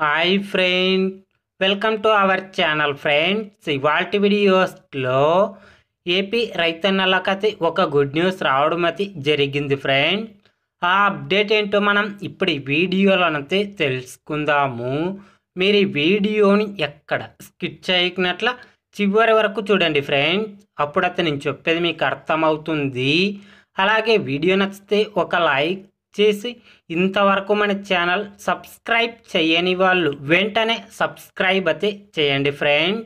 Hi friend, welcome to our channel friends. ఇవాల్టి వీడియోస్లో AP రైతన్నలకైతే ఒక గుడ్ న్యూస్ రావడం అయితే జరిగింది ఫ్రెండ్. ఆ అప్డేట్ ఏంటో మనం ఇప్పుడు ఈ వీడియోలోనైతే తెలుసుకుందాము. మీరు ఈ వీడియోని ఎక్కడ స్కిప్ చేయకున్నట్ల చివరి వరకు చూడండి ఫ్రెండ్. అప్పుడైతే నేను చెప్పేది మీకు అర్థమవుతుంది. అలాగే వీడియో నచ్చితే ఒక లైక్ చేసి ఇంతవరకు మన ఛానల్ సబ్స్క్రైబ్ చేయని వాళ్ళు వెంటనే సబ్స్క్రైబ్ అయితే చేయండి ఫ్రెండ్.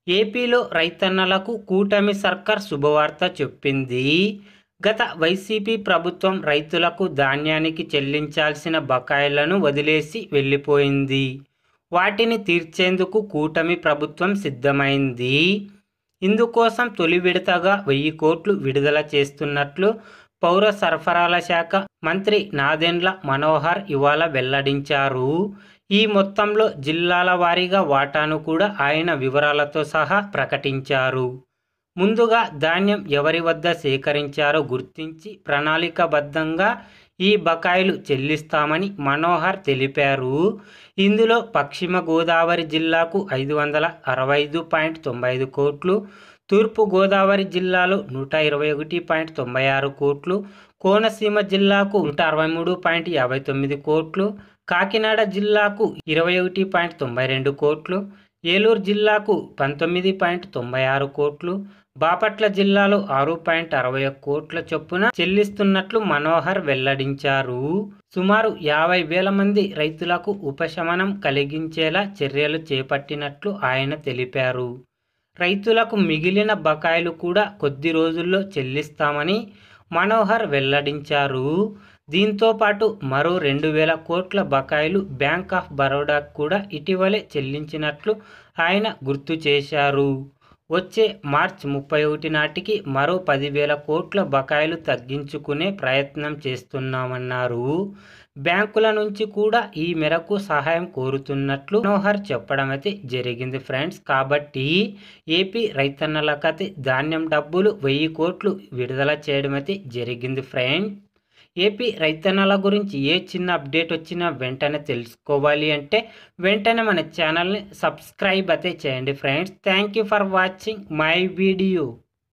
ఏపీలో రైతన్నలకు కూటమి సర్కార్ శుభవార్త చెప్పింది. గత వైసీపీ ప్రభుత్వం రైతులకు ధాన్యానికి చెల్లించాల్సిన బకాయిలను వదిలేసి వెళ్ళిపోయింది. వాటిని తీర్చేందుకు కూటమి ప్రభుత్వం సిద్ధమైంది. ఇందుకోసం తొలి విడతగా 1000 కోట్లు విడుదల చేస్తున్నట్లు పౌర సరఫరాల శాఖ మంత్రి నాదెండ్ల మనోహర్ ఇవాళ వెల్లడించారు. ఈ మొత్తంలో జిల్లాల వారీగా వాటాను కూడా ఆయన వివరాలతో సహా ప్రకటించారు. ముందుగా ధాన్యం ఎవరి వద్ద సేకరించారో గుర్తించి ప్రణాళికాబద్ధంగా ఈ బకాయిలు చెల్లిస్తామని మనోహర్ తెలిపారు. ఇందులో పశ్చిమ గోదావరి జిల్లాకు 565.95 కోట్లు, తూర్పు గోదావరి జిల్లాలో 121.96 కోట్లు, కోనసీమ జిల్లాకు 163.59 కోట్లు, కాకినాడ జిల్లాకు 21.92 కోట్లు, ఏలూరు జిల్లాకు 19.96 కోట్లు, బాపట్ల జిల్లాలో 6.61 కోట్ల చొప్పున చెల్లిస్తున్నట్లు మనోహర్ వెల్లడించారు. సుమారు 50,000 మంది రైతులకు ఉపశమనం కలిగించేలా చర్యలు చేపట్టినట్లు ఆయన తెలిపారు. రైతులకు మిగిలిన బకాయిలు కూడా కొద్ది రోజుల్లో చెల్లిస్తామని మనోహర్ వెల్లడించారు. దీంతో పాటు మరో 2,000 కోట్ల బకాయిలు బ్యాంక్ ఆఫ్ బరోడాకు కూడా ఇటీవలే చెల్లించినట్లు ఆయన గుర్తు చేశారు. వచ్చే మార్చి 31 నాటికి మరో 10,000 కోట్ల బకాయిలు తగ్గించుకునే ప్రయత్నం చేస్తున్నామన్నారు. బ్యాంకుల నుంచి కూడా ఈ మేరకు సహాయం కోరుతున్నట్లు మనోహర్ చెప్పడం అయితే జరిగింది ఫ్రెండ్స్. కాబట్టి ఏపీ రైతన్నలకైతే ధాన్యం డబ్బులు 1000 కోట్లు విడుదల చేయడం అయితే జరిగింది ఫ్రెండ్. ఏపీ రైతన్నల గురించి ఏ చిన్న అప్డేట్ వచ్చినా వెంటనే తెలుసుకోవాలి అంటే వెంటనే మన ఛానల్ని సబ్స్క్రైబ్ అయితే చేయండి friends. Thank you for watching my video.